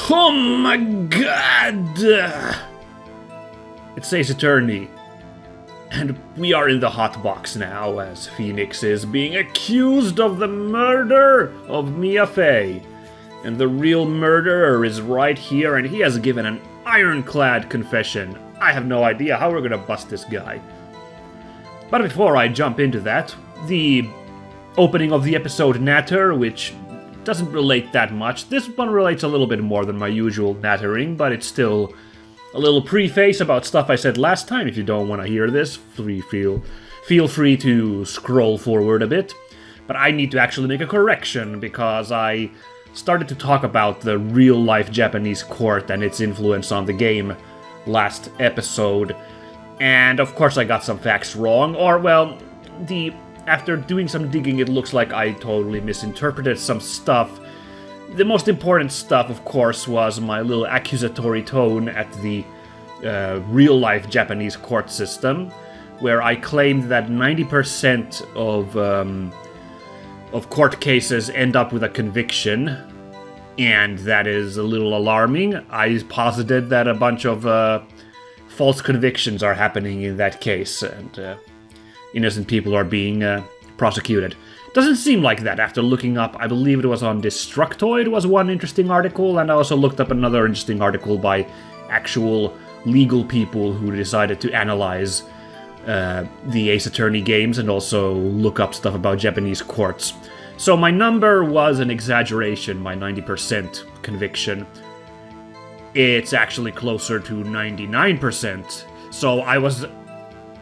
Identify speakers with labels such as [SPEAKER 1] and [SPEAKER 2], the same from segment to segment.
[SPEAKER 1] Oh my god! It says attorney. And we are in the hot box now, as Phoenix is being accused of the murder of Mia Fey. And the real murderer is right here, and he has given an ironclad confession. I have no idea how we're gonna bust this guy. But before I jump into that, the opening of the episode natter, which doesn't relate that much. This one relates a little bit more than my usual nattering, but it's still a little preface about stuff I said last time. If you don't want to hear this, feel free to scroll forward a bit. But I need to actually make a correction, because I started to talk about the real-life Japanese court and its influence on the game last episode. And of course I got some facts wrong, or well, after doing some digging it looks like I totally misinterpreted some stuff. The most important stuff, of course, was my little accusatory tone at the real-life Japanese court system, where I claimed that 90% of court cases end up with a conviction, and that is a little alarming. I posited that a bunch of false convictions are happening in that case, and innocent people are being prosecuted. Doesn't seem like that after looking up. I believe it was on Destructoid was one interesting article, and I also looked up another interesting article by actual legal people who decided to analyze the Ace Attorney games and also look up stuff about Japanese courts. So my number was an exaggeration, my 90% conviction. It's actually closer to 99%. So I was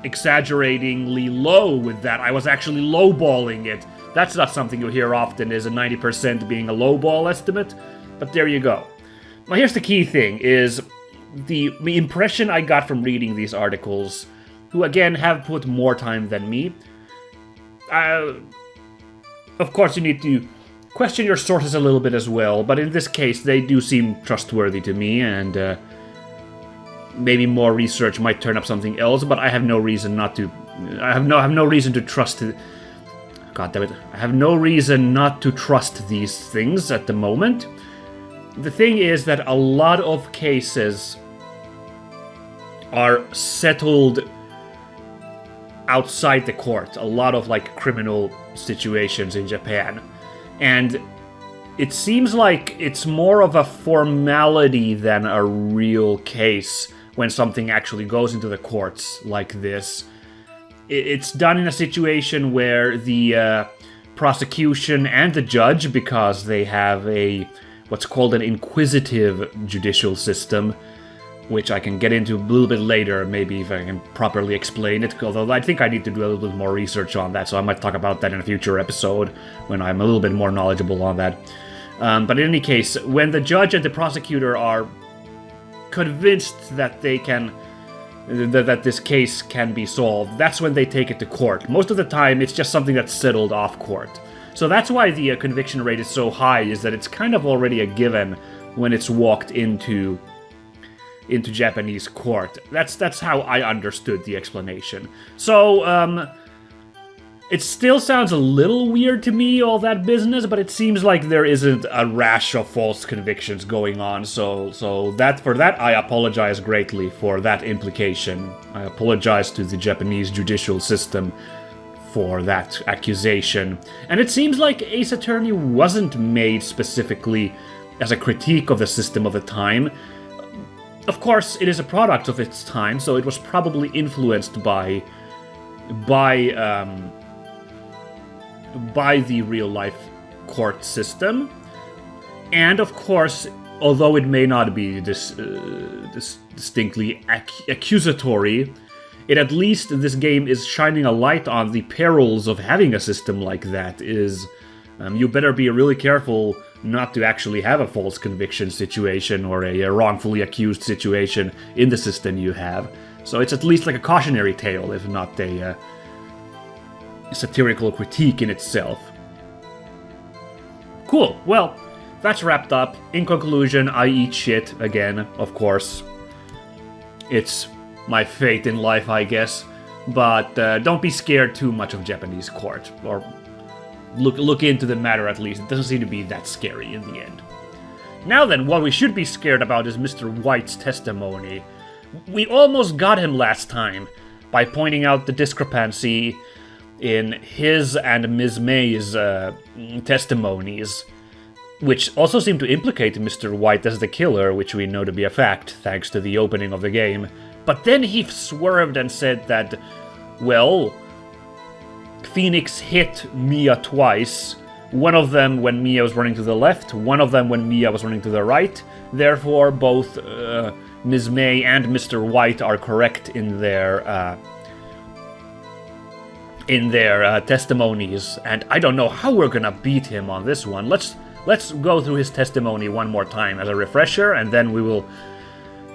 [SPEAKER 1] exaggeratingly low with that. I was actually lowballing it. That's not something you hear often, is a 90% being a lowball estimate, but there you go. Now here's the key thing, is the impression I got from reading these articles, who again have put more time than me. Of course you need to question your sources a little bit as well, but in this case they do seem trustworthy to me, and maybe more research might turn up something else, but I have no reason not to. I have no reason to trust. God damn it! I have no reason not to trust these things at the moment. The thing is that a lot of cases are settled outside the court. A lot of criminal situations in Japan, and it seems like it's more of a formality than a real case when something actually goes into the courts like this. It's done in a situation where the prosecution and the judge, because they have what's called an inquisitive judicial system, which I can get into a little bit later, maybe if I can properly explain it, although I think I need to do a little bit more research on that, so I might talk about that in a future episode when I'm a little bit more knowledgeable on that. But in any case, when the judge and the prosecutor are convinced that that this case can be solved, that's when they take it to court. Most of the time, it's just something that's settled off court. So that's why the conviction rate is so high, is that it's kind of already a given when it's walked into Japanese court. That's how I understood the explanation. So, it still sounds a little weird to me, all that business, but it seems like there isn't a rash of false convictions going on, so for that, I apologize greatly for that implication. I apologize to the Japanese judicial system for that accusation. And it seems like Ace Attorney wasn't made specifically as a critique of the system of the time. Of course, it is a product of its time, so it was probably influenced by the real-life court system. And of course, although it may not be distinctly accusatory, at least this game is shining a light on the perils of having a system like that. You better be really careful not to actually have a false conviction situation or a wrongfully accused situation in the system you have. So it's at least like a cautionary tale, if not a satirical critique in itself. Cool, well, that's wrapped up. In conclusion, I eat shit again, of course. It's my fate in life, I guess. But don't be scared too much of Japanese court, or look into the matter at least. It doesn't seem to be that scary in the end. Now then, what we should be scared about is Mr. White's testimony. We almost got him last time by pointing out the discrepancy in his and Ms. May's testimonies, which also seem to implicate Mr. White as the killer, which we know to be a fact, thanks to the opening of the game. But then he swerved and said that, well, Phoenix hit Mia twice, one of them when Mia was running to the left, one of them when Mia was running to the right. Therefore, both Ms. May and Mr. White are correct in their testimonies, and I don't know how we're gonna beat him on this one. Let's go through his testimony one more time as a refresher, and then we will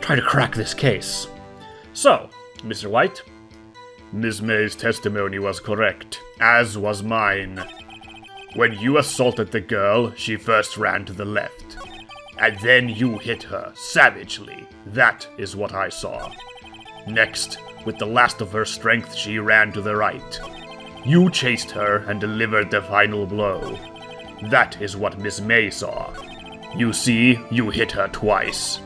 [SPEAKER 1] try to crack this case. So, Mr. White, Ms. May's testimony was correct, as was mine. When you assaulted the girl, she first ran to the left, and then you hit her savagely. That is what I saw. Next, with the last of her strength, she ran to the right. You chased her and delivered the final blow. That is what Miss May saw. You see, you hit her twice.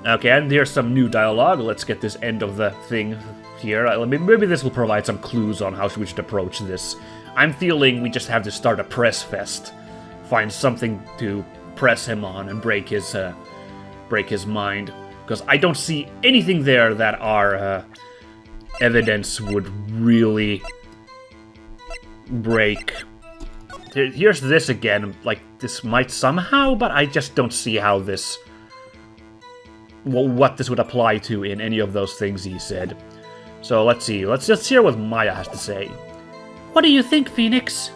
[SPEAKER 1] Okay, and here's some new dialogue. Let's get this end of the thing here. Maybe this will provide some clues on how we should approach this. I'm feeling we just have to start a press fest. Find something to press him on and break his mind. Because I don't see anything there that our evidence would really break. Here's this again. Like, this might somehow, but I just don't see how this... what this would apply to in any of those things he said. So let's see. Let's just hear what Maya has to say. What do you think, Phoenix?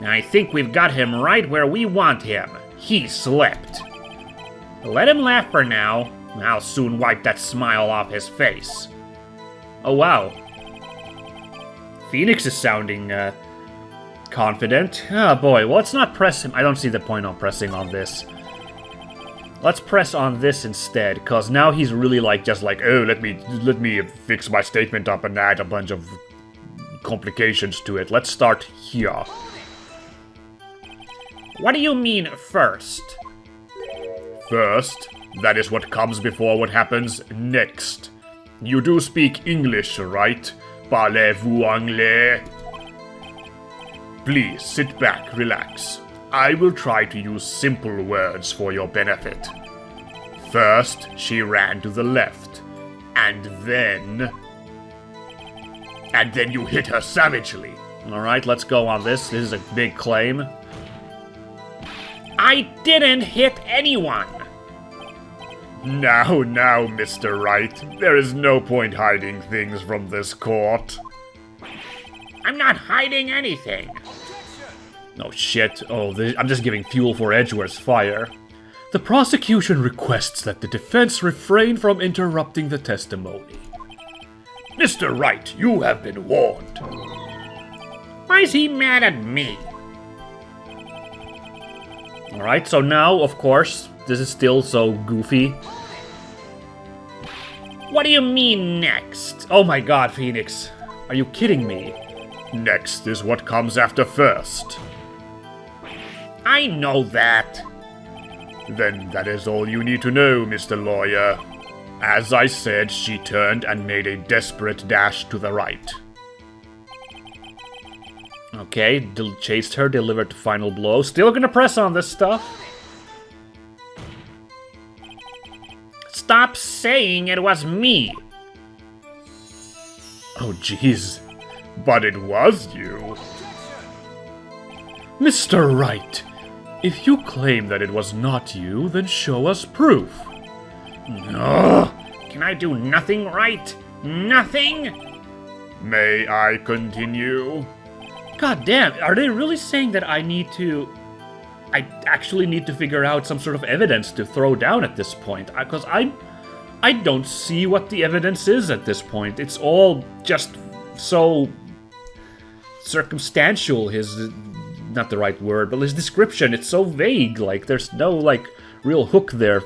[SPEAKER 1] I think we've got him right where we want him. He slept. Let him laugh for now. I'll soon wipe that smile off his face. Oh, wow. Phoenix is sounding, confident. Oh, boy. Well, let's not press him. I don't see the point on pressing on this. Let's press on this instead, because now he's really just like, oh, let me fix my statement up and add a bunch of complications to it. Let's start here. What do you mean, first? First, that is what comes before what happens next. You do speak English, right? Parlez-vous anglais? Please, sit back, relax. I will try to use simple words for your benefit. First, she ran to the left, and then you hit her savagely. Alright, let's go on this. This is a big claim. I didn't hit anyone! Now, Mr. Wright. There is no point hiding things from this court. I'm not hiding anything. Oh, shit. Oh, I'm just giving fuel for Edgeworth's fire. The prosecution requests that the defense refrain from interrupting the testimony. Mr. Wright, you have been warned. Why is he mad at me? Alright, so now, of course, this is still so goofy. What do you mean, next? Oh my god, Phoenix. Are you kidding me? Next is what comes after first. I know that. Then that is all you need to know, Mr. Lawyer. As I said, she turned and made a desperate dash to the right. Okay, chased her, delivered the final blow. Still gonna press on this stuff. Stop saying it was me. Oh, jeez. But it was you. Mr. Wright, if you claim that it was not you, then show us proof. No. Can I do nothing right? Nothing? May I continue? God damn, are they really saying that I actually need to figure out some sort of evidence to throw down at this point? Because I don't see what the evidence is at this point. It's all just so circumstantial, not the right word, but his description, it's so vague, like, there's no, real hook there.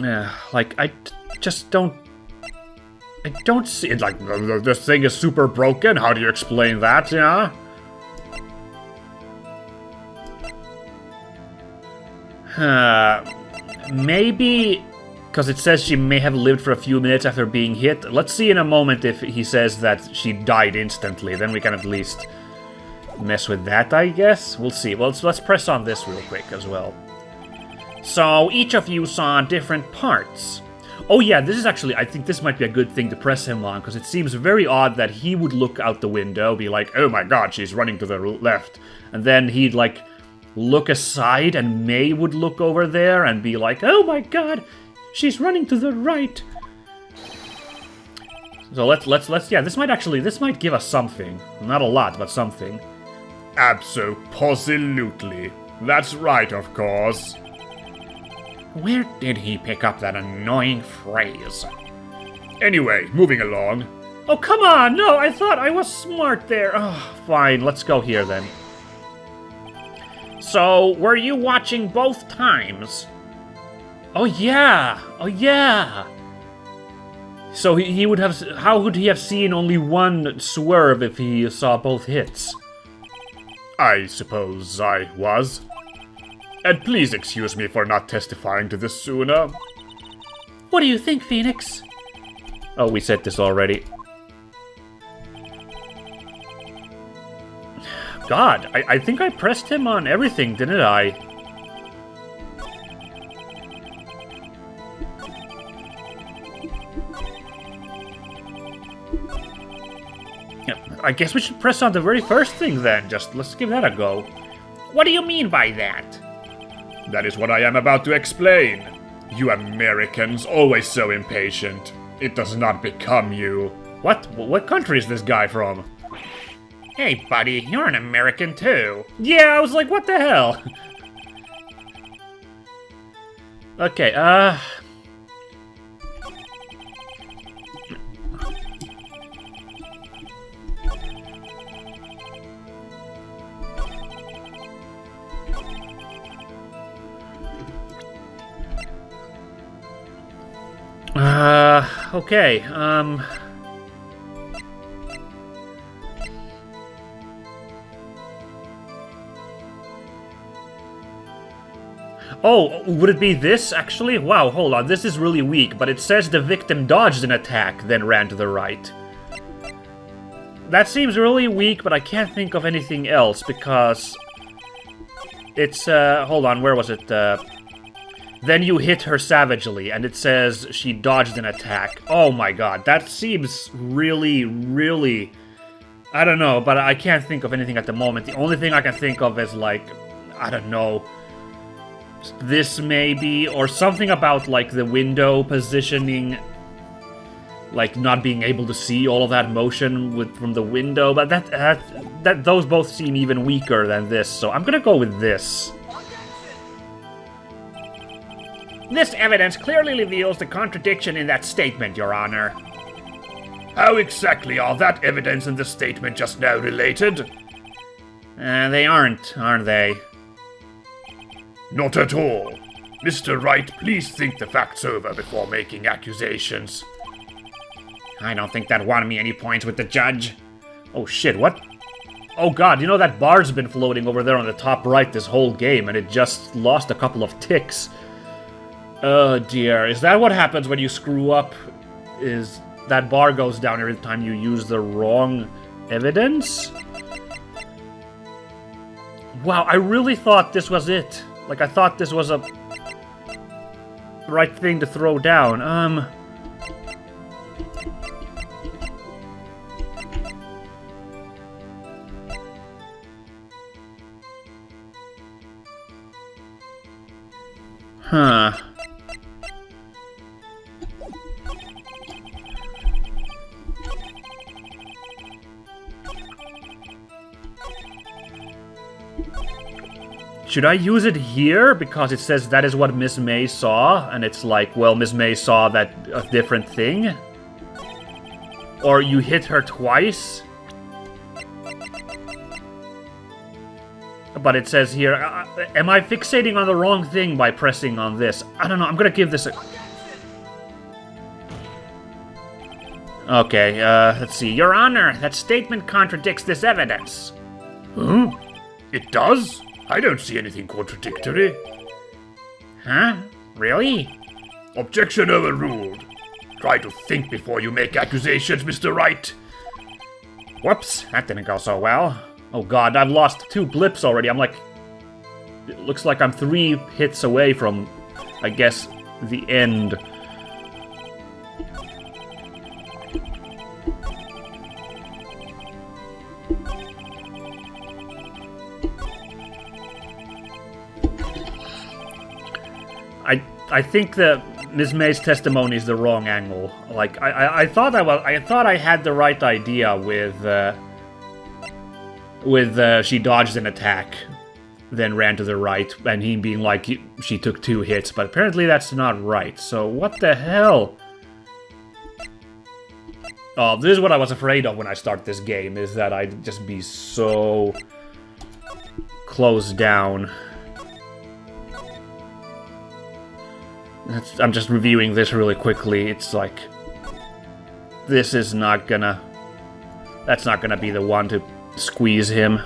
[SPEAKER 1] I just don't... I don't see it, this thing is super broken, how do you explain that, yeah? Maybe... Because it says she may have lived for a few minutes after being hit. Let's see in a moment if he says that she died instantly. Then we can at least mess with that, I guess. We'll see. Well, let's press on this real quick as well. So, each of you saw different parts. Oh yeah, this is actually... I think this might be a good thing to press him on, because it seems very odd that he would look out the window, be like, oh my god, she's running to the left. And then he'd, like, look aside, and May would look over there and be like, oh my god, she's running to the right. So let's yeah, this might give us something. Not a lot, but something.
[SPEAKER 2] Abso-positively. That's right, of course.
[SPEAKER 1] Where did he pick up that annoying phrase?
[SPEAKER 2] Anyway, moving along.
[SPEAKER 1] Oh, come on! No, I thought I was smart there. Oh, fine, let's go here then. So, were you watching both times? Oh yeah! Oh yeah! So he would have... How would he have seen only one swerve if he saw both hits?
[SPEAKER 2] I suppose I was. And please excuse me for not testifying to this sooner.
[SPEAKER 1] What do you think, Phoenix? Oh, we said this already. God, I think I pressed him on everything, didn't I? I guess we should press on the very first thing then. Just let's give that a go. What do you mean by that?
[SPEAKER 2] That is what I am about to explain. You Americans, always so impatient. It does not become you.
[SPEAKER 1] What country is this guy from?
[SPEAKER 3] Hey, buddy, you're an American too.
[SPEAKER 1] Yeah, I was like, what the hell? Okay, okay, Oh, would it be this, actually? Wow, hold on, this is really weak, but it says the victim dodged an attack, then ran to the right. That seems really weak, but I can't think of anything else, because... It's, hold on, where was it? Then you hit her savagely, and it says she dodged an attack. Oh my god, that seems really, really... I don't know, but I can't think of anything at the moment. The only thing I can think of is, like, I don't know... This maybe, or something about, like, the window positioning, like, not being able to see all of that motion from the window, but those both seem even weaker than this, so I'm gonna go with this.
[SPEAKER 3] This evidence clearly reveals the contradiction in that statement, Your Honor.
[SPEAKER 2] How exactly are that evidence and the statement just now related?
[SPEAKER 1] They aren't they?
[SPEAKER 2] Not at all. Mr. Wright, please think the facts over before making accusations.
[SPEAKER 3] I don't think that won me any points with the judge.
[SPEAKER 1] Oh shit, what? Oh god, you know that bar's been floating over there on the top right this whole game, and it just lost a couple of ticks. Oh dear, is that what happens when you screw up? Is that bar goes down every time you use the wrong evidence? Wow, I really thought this was it. Like, I thought this was a right thing to throw down. Huh. Should I use it here? Because it says that is what Miss May saw, and it's like, well, Miss May saw that a different thing? Or you hit her twice? But it says here, am I fixating on the wrong thing by pressing on this? I don't know, I'm gonna give this a... Okay, let's see. Your Honor, that statement contradicts this evidence.
[SPEAKER 2] Huh? It does? I don't see anything contradictory.
[SPEAKER 3] Huh? Really?
[SPEAKER 2] Objection overruled. Try to think before you make accusations, Mr. Wright.
[SPEAKER 3] Whoops, that didn't go so well.
[SPEAKER 1] Oh god, I've lost 2 blips already. I'm like... It looks like I'm 3 hits away from, I guess, the end. I think that Ms. May's testimony is the wrong angle. Like, I thought I had the right idea with she dodged an attack, then ran to the right, and he being like, she took 2 hits, but apparently that's not right. So what the hell? Oh, this is what I was afraid of when I start this game, is that I'd just be so closed down. I'm just reviewing this really quickly. It's like, this is not gonna... That's not gonna be the one to squeeze him.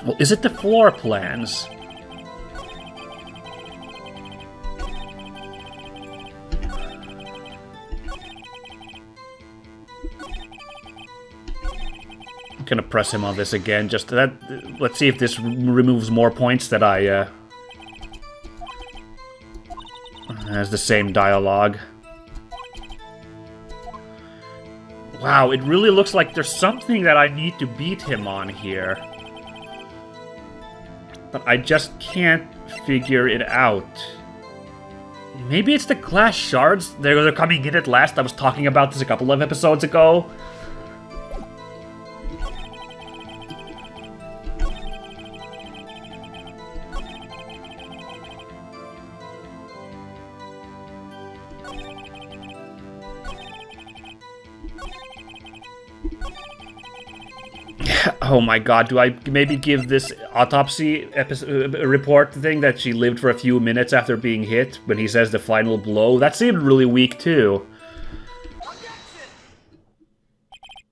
[SPEAKER 1] Well, is it the floor plans? I'm gonna press him on this again, just that. Let's see if this removes more points that I, has the same dialogue. Wow, it really looks like there's something that I need to beat him on here. But I just can't figure it out. Maybe it's the glass shards? They're coming in at last. I was talking about this a couple of episodes ago. Oh my god, do I maybe give this autopsy report thing that she lived for a few minutes after being hit when he says the final blow? That seemed really weak too.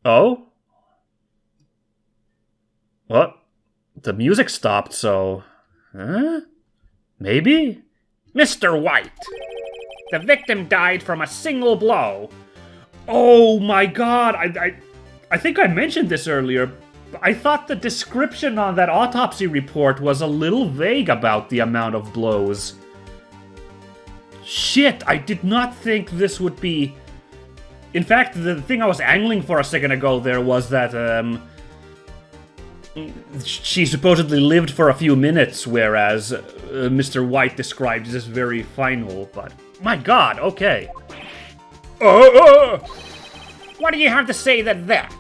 [SPEAKER 1] Oh? What? The music stopped, so... Huh? Maybe?
[SPEAKER 3] Mr. White, the victim died from a single blow.
[SPEAKER 1] Oh my god, I think I mentioned this earlier. I thought the description on that autopsy report was a little vague about the amount of blows. Shit, I did not think this would be... In fact, the thing I was angling for a second ago there was that, she supposedly lived for a few minutes, whereas Mr. White described this very final, but... My god, okay.
[SPEAKER 3] What do you have to say to that?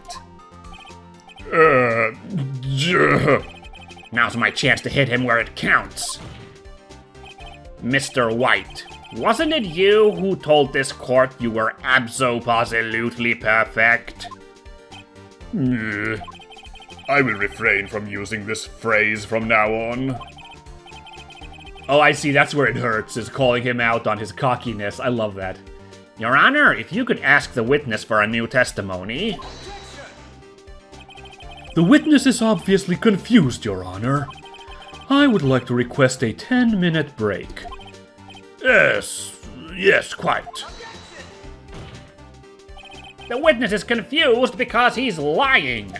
[SPEAKER 3] Now's my chance to hit him where it counts. Mr. White, wasn't it you who told this court you were abso-positively perfect?
[SPEAKER 2] I will refrain from using this phrase from now on.
[SPEAKER 1] Oh, I see, that's where it hurts, is calling him out on his cockiness. I love that.
[SPEAKER 3] Your Honor, if you could ask the witness for a new testimony...
[SPEAKER 1] The witness is obviously confused, Your Honor. I would like to request a 10-minute break.
[SPEAKER 2] Yes, quite.
[SPEAKER 3] The witness is confused because he's lying.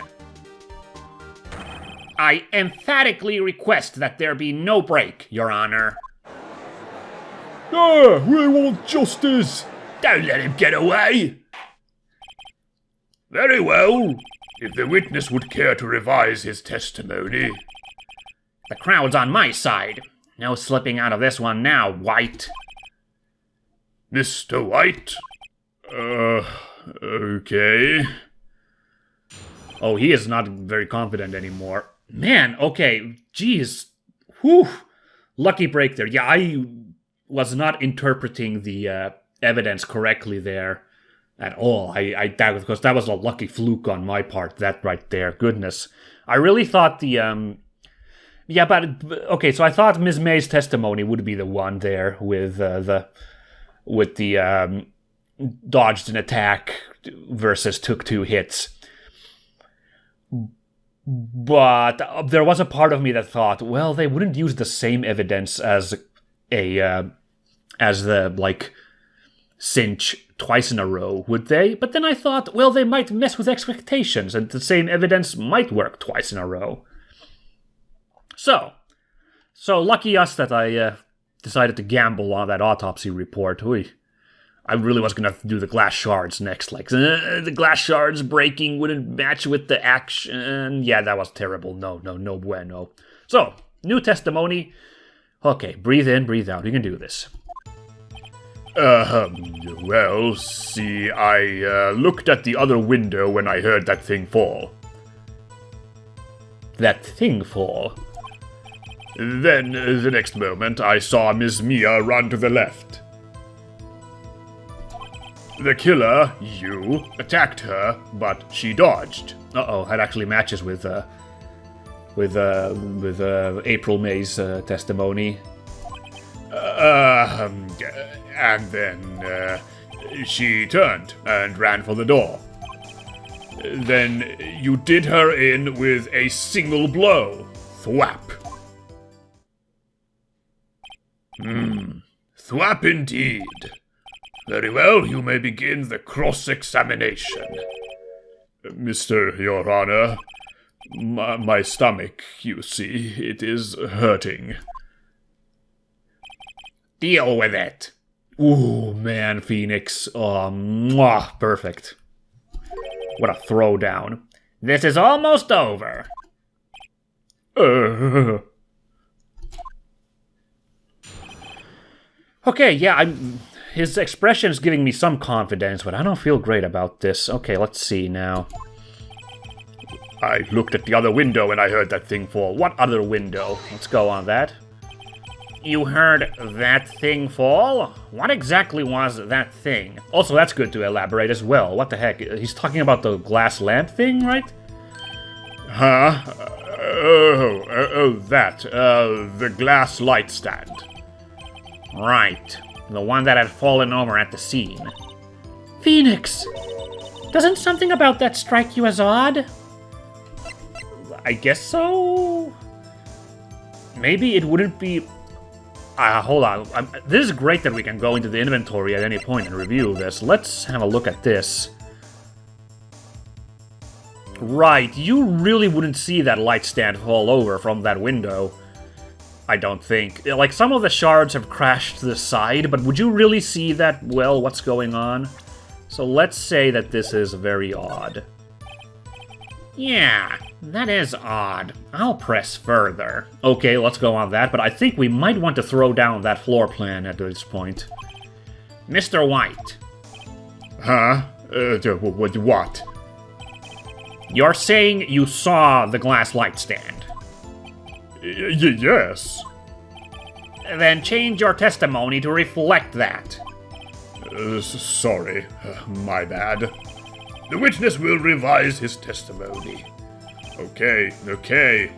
[SPEAKER 3] I emphatically request that there be no break, Your Honor.
[SPEAKER 2] We want justice! Don't let him get away! Very well. If the witness would care to revise his testimony.
[SPEAKER 3] The crowd's on my side. No slipping out of this one now, White.
[SPEAKER 2] Mr. White? Okay.
[SPEAKER 1] Oh, he is not very confident anymore. Man, okay, jeez. Whew. Lucky break there. Yeah, I was not interpreting the evidence correctly there. At all. I doubt it, because that was a lucky fluke on my part, that right there. Goodness. I really thought the, yeah, but, okay, so I thought Ms. May's testimony would be the one there with the dodged an attack, versus took 2 hits. But there was a part of me that thought, well, they wouldn't use the same evidence as the cinch twice in a row, would they? But then I thought, well, they might mess with expectations, and the same evidence might work twice in a row. So lucky us that I decided to gamble on that autopsy report. I really was gonna do the glass shards next. The glass shards breaking wouldn't match with the action. Yeah, that was terrible. No bueno. So, new testimony. Okay, breathe in, breathe out. You can do this.
[SPEAKER 2] Well, see, I looked at the other window when I heard that thing fall.
[SPEAKER 1] That thing fall?
[SPEAKER 2] Then, the next moment, I saw Miss Mia run to the left. The killer, you, attacked her, but she dodged.
[SPEAKER 1] Uh-oh, that actually matches with April May's testimony.
[SPEAKER 2] And then, she turned and ran for the door. Then you did her in with a single blow. Thwap. Thwap indeed. Very well, you may begin the cross-examination. Mr. Your Honor, my stomach, you see, it is hurting.
[SPEAKER 3] Deal with it.
[SPEAKER 1] Ooh, man, Phoenix. Oh, mwah, perfect. What a throwdown.
[SPEAKER 3] This is almost over.
[SPEAKER 1] Okay, yeah, his expression's giving me some confidence, but I don't feel great about this. Okay, let's see now.
[SPEAKER 2] I looked at the other window and I heard that thing fall.
[SPEAKER 1] What other window? Let's go on that.
[SPEAKER 3] You heard that thing fall? What exactly was that thing?
[SPEAKER 1] Also, that's good to elaborate as well. What the heck? He's talking about the glass lamp thing, right?
[SPEAKER 2] Huh? That. The glass light stand.
[SPEAKER 3] Right. The one that had fallen over at the scene.
[SPEAKER 4] Phoenix! Doesn't something about that strike you as odd?
[SPEAKER 1] I guess so? Maybe it wouldn't be... hold on. This is great that we can go into the inventory at any point and review this. Let's have a look at this. Right, you really wouldn't see that light stand fall over from that window. I don't think. Like, some of the shards have crashed to the side, but would you really see that, well, what's going on? So let's say that this is very odd.
[SPEAKER 3] Yeah, that is odd. I'll press further.
[SPEAKER 1] Okay, let's go on that, but I think we might want to throw down that floor plan at this point.
[SPEAKER 3] Mr. White.
[SPEAKER 2] Huh? What?
[SPEAKER 3] You're saying you saw the glass light stand?
[SPEAKER 2] Yes.
[SPEAKER 3] Then change your testimony to reflect that.
[SPEAKER 2] Sorry, my bad. The witness will revise his testimony. Okay,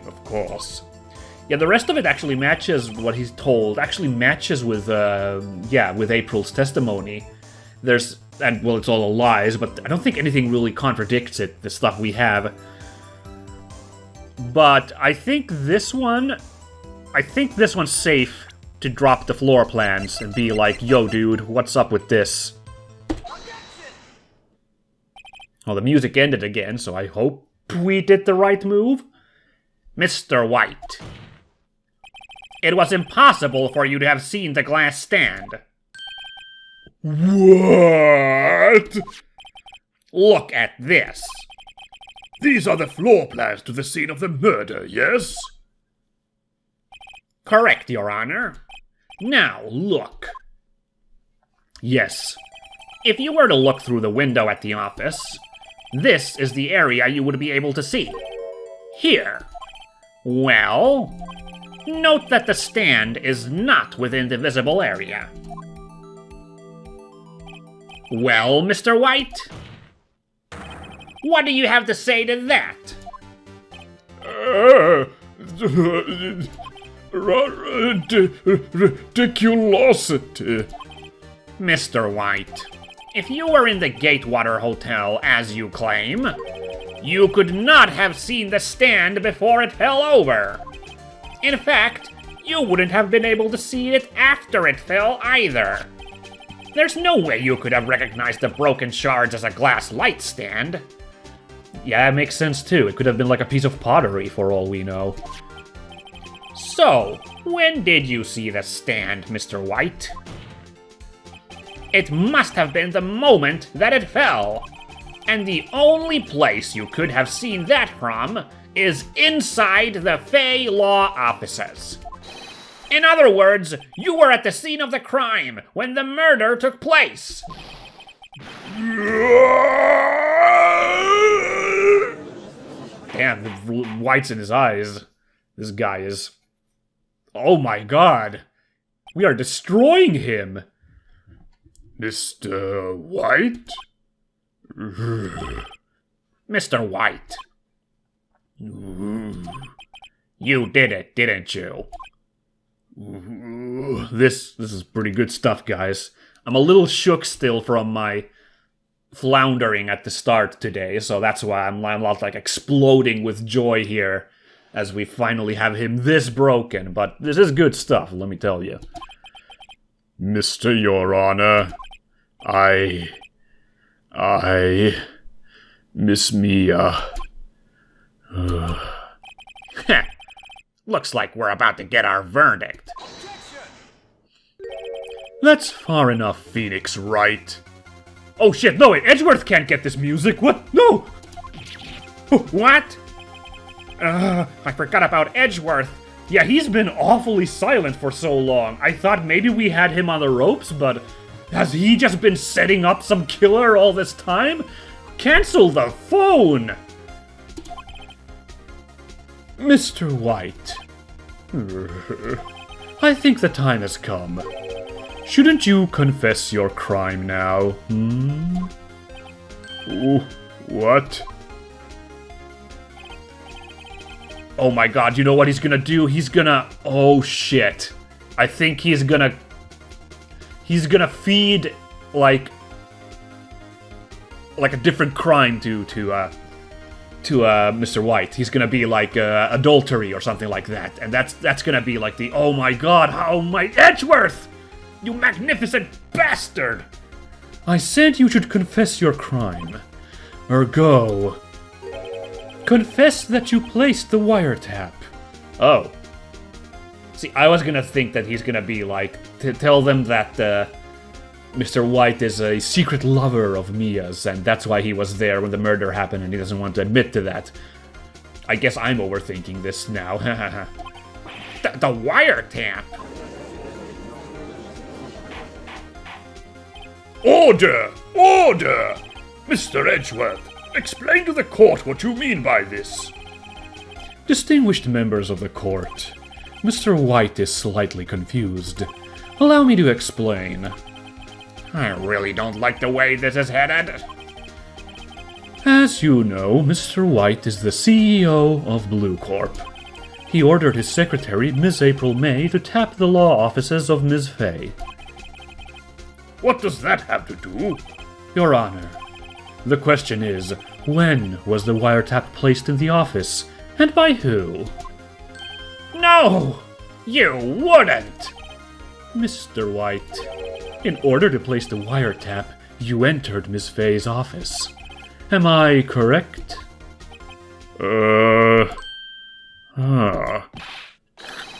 [SPEAKER 2] of course.
[SPEAKER 1] Yeah, the rest of it actually matches what he's told. Actually matches with, with April's testimony. It's all lies, but I don't think anything really contradicts it, the stuff we have. But I think this one's safe to drop the floor plans and be like, yo, dude, what's up with this? Well, the music ended again, so I hope we did the right move.
[SPEAKER 3] Mr. White. It was impossible for you to have seen the glass stand.
[SPEAKER 2] What?
[SPEAKER 3] Look at this.
[SPEAKER 2] These are the floor plans to the scene of the murder, yes?
[SPEAKER 3] Correct, Your Honor. Now, look.
[SPEAKER 1] Yes.
[SPEAKER 3] If you were to look through the window at the office, this is the area you would be able to see. Here. Well, note that the stand is not within the visible area. Well, Mr. White? What do you have to say to that?
[SPEAKER 2] Ridiculosity.
[SPEAKER 3] Mr. White, If you were in the Gatewater Hotel, as you claim, you could not have seen the stand before it fell over. In fact, you wouldn't have been able to see it after it fell either. There's no way you could have recognized the broken shards as a glass light stand.
[SPEAKER 1] Yeah, it makes sense too. It could have been like a piece of pottery for all we know.
[SPEAKER 3] So, when did you see the stand, Mr. White? It must have been the moment that it fell. And the only place you could have seen that from is inside the Fey Law offices. In other words, you were at the scene of the crime when the murder took place.
[SPEAKER 1] Damn, the whites in his eyes. This guy is... Oh my god. We are destroying him.
[SPEAKER 2] Mr. White?
[SPEAKER 3] Mr. White. You did it, didn't you?
[SPEAKER 1] This is pretty good stuff, guys. I'm a little shook still from my floundering at the start today, so that's why I'm not like exploding with joy here as we finally have him this broken, but this is good stuff, let me tell you.
[SPEAKER 2] Mr. Your Honor, I miss Mia.
[SPEAKER 3] Looks like we're about to get our verdict.
[SPEAKER 1] That's far enough, Phoenix Wright. Oh shit, no wait, Edgeworth can't get this music, what? No!
[SPEAKER 3] What? I forgot about Edgeworth.
[SPEAKER 1] Yeah, he's been awfully silent for so long. I thought maybe we had him on the ropes, but has he just been setting up some killer all this time? Cancel the phone! Mr. White. I think the time has come. Shouldn't you confess your crime now,
[SPEAKER 2] Ooh, what?
[SPEAKER 1] Oh my god, you know what he's gonna do? He's gonna... Oh shit. I think he's gonna feed, like a different crime to Mr. White. He's gonna be like adultery or something like that, and that's gonna be like the oh my god, how my Edgeworth, you magnificent bastard! I said you should confess your crime. Ergo, confess that you placed the wiretap. Oh. See, I was gonna think that he's gonna be like to tell them that Mr. White is a secret lover of Mia's, and that's why he was there when the murder happened, and he doesn't want to admit to that. I guess I'm overthinking this now.
[SPEAKER 3] The wiretap?
[SPEAKER 2] Order! Order! Mr. Edgeworth, explain to the court what you mean by this.
[SPEAKER 1] Distinguished members of the court, Mr. White is slightly confused. Allow me to explain.
[SPEAKER 3] I really don't like the way this is headed.
[SPEAKER 1] As you know, Mr. White is the CEO of Blue Corp. He ordered his secretary, Ms. April May, to tap the law offices of Ms. Fay.
[SPEAKER 2] What does that have to do?
[SPEAKER 1] Your Honor, the question is, when was the wiretap placed in the office, and by who?
[SPEAKER 3] No! You wouldn't!
[SPEAKER 1] Mr. White, in order to place the wiretap, you entered Ms. Fay's office. Am I correct?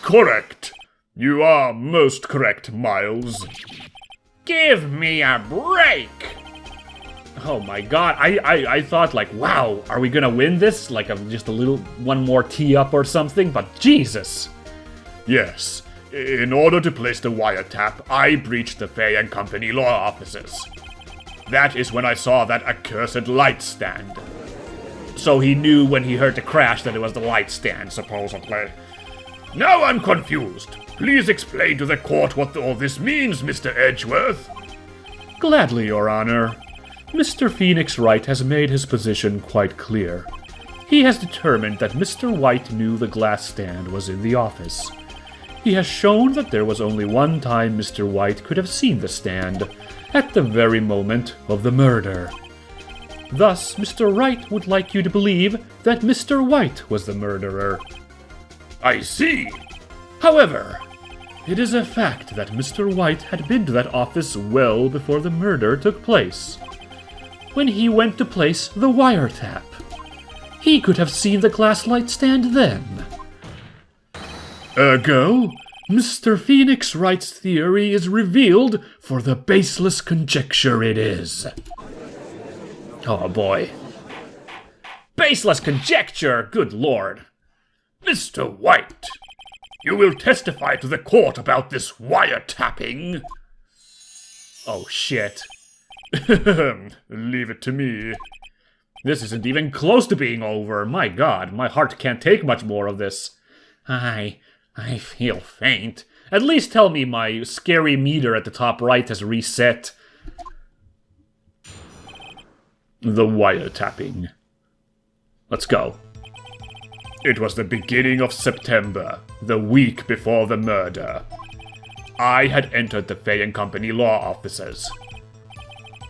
[SPEAKER 2] Correct. You are most correct, Miles.
[SPEAKER 3] Give me a break!
[SPEAKER 1] Oh my god, I thought like, wow, are we gonna win this? Like just a little, one more tee up or something, but Jesus!
[SPEAKER 2] Yes. In order to place the wiretap, I breached the Fay and Company law offices. That is when I saw that accursed light stand.
[SPEAKER 1] So he knew when he heard the crash that it was the light stand, supposedly.
[SPEAKER 2] Now I'm confused. Please explain to the court what all this means, Mr. Edgeworth.
[SPEAKER 1] Gladly, Your Honor. Mr. Phoenix Wright has made his position quite clear. He has determined that Mr. White knew the glass stand was in the office. He has shown that there was only one time Mr. White could have seen the stand, at the very moment of the murder. Thus, Mr. Wright would like you to believe that Mr. White was the murderer.
[SPEAKER 2] I see.
[SPEAKER 1] However, it is a fact that Mr. White had been to that office well before the murder took place. When he went to place the wiretap, he could have seen the glass light stand then. Ergo, Mr. Phoenix Wright's theory is revealed for the baseless conjecture it is. Oh boy. Baseless conjecture, good lord.
[SPEAKER 2] Mr. White, you will testify to the court about this wiretapping.
[SPEAKER 1] Oh shit.
[SPEAKER 2] Leave it to me.
[SPEAKER 1] This isn't even close to being over. My god, my heart can't take much more of this. I feel faint. At least tell me my scary meter at the top right has reset. The wiretapping. Let's go.
[SPEAKER 2] It was the beginning of September, the week before the murder. I had entered the Fay & Company law offices.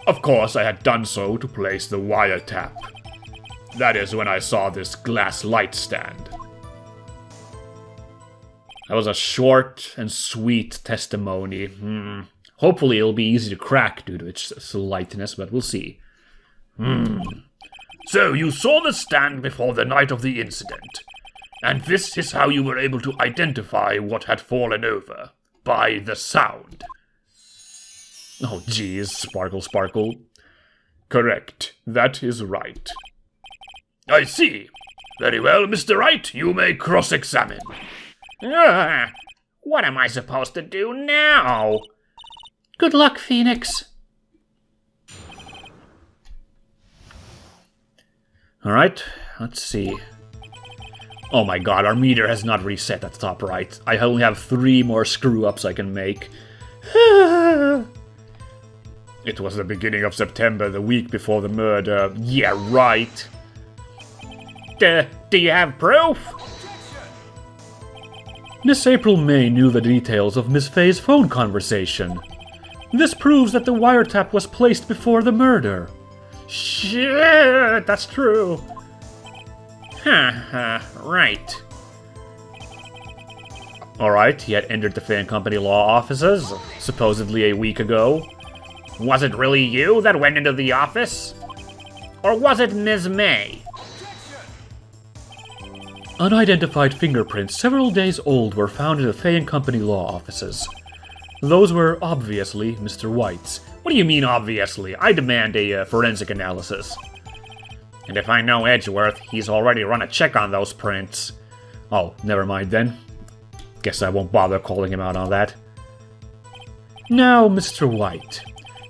[SPEAKER 2] Of course, I had done so to place the wiretap. That is when I saw this glass light stand.
[SPEAKER 1] That was a short and sweet testimony. Hopefully it'll be easy to crack due to its lightness, but we'll see.
[SPEAKER 2] So you saw the stand before the night of the incident, and this is how you were able to identify what had fallen over, by the sound.
[SPEAKER 1] Oh geez, sparkle sparkle.
[SPEAKER 2] Correct, that is right. I see. Very well, Mr. Wright, you may cross-examine.
[SPEAKER 3] What am I supposed to do now?
[SPEAKER 4] Good luck, Phoenix.
[SPEAKER 1] Alright, let's see. Oh my god, our meter has not reset at the top right. I only have 3 more screw-ups I can make.
[SPEAKER 2] It was the beginning of September, the week before the murder.
[SPEAKER 1] Yeah, right.
[SPEAKER 3] Do you have proof?
[SPEAKER 1] Miss April May knew the details of Miss Fay's phone conversation. This proves that the wiretap was placed before the murder.
[SPEAKER 3] Shit, that's true. Right.
[SPEAKER 1] Alright, he had entered the Fay & Company law offices, supposedly a week ago.
[SPEAKER 3] Was it really you that went into the office? Or was it Ms. May?
[SPEAKER 1] Unidentified fingerprints several days old were found in the Fay & Company law offices. Those were obviously Mr. White's.
[SPEAKER 3] What do you mean, obviously? I demand a forensic analysis. And if I know Edgeworth, he's already run a check on those prints.
[SPEAKER 1] Oh, never mind then. Guess I won't bother calling him out on that. Now, Mr. White,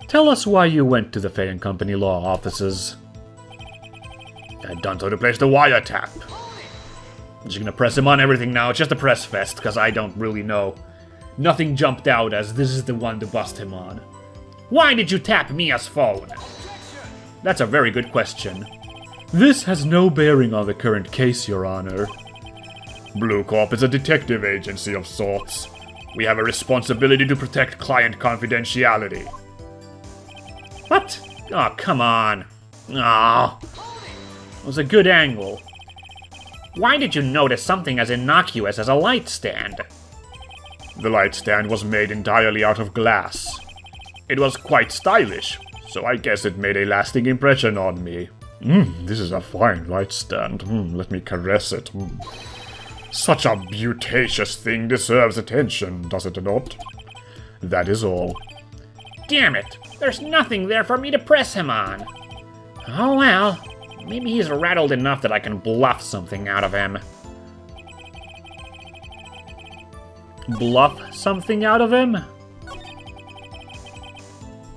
[SPEAKER 1] tell us why you went to the Fay & Company law offices.
[SPEAKER 2] I had done so to place the wiretap.
[SPEAKER 1] I'm just gonna press him on everything now. It's just a press fest, because I don't really know. Nothing jumped out as this is the one to bust him on.
[SPEAKER 3] Why did you tap Mia's phone?
[SPEAKER 1] That's a very good question. This has no bearing on the current case, Your Honor.
[SPEAKER 2] Blue Corp is a detective agency of sorts. We have a responsibility to protect client confidentiality.
[SPEAKER 3] What? Oh, come on. Oh. It was a good angle. Why did you notice something as innocuous as a light stand?
[SPEAKER 2] The light stand was made entirely out of glass. It was quite stylish, so I guess it made a lasting impression on me. This is a fine light stand. Let me caress it. Such a beauteous thing deserves attention, does it not? That is all.
[SPEAKER 3] Damn it! There's nothing there for me to press him on. Oh well. Maybe he's rattled enough that I can bluff something out of him.
[SPEAKER 1] Bluff something out of him?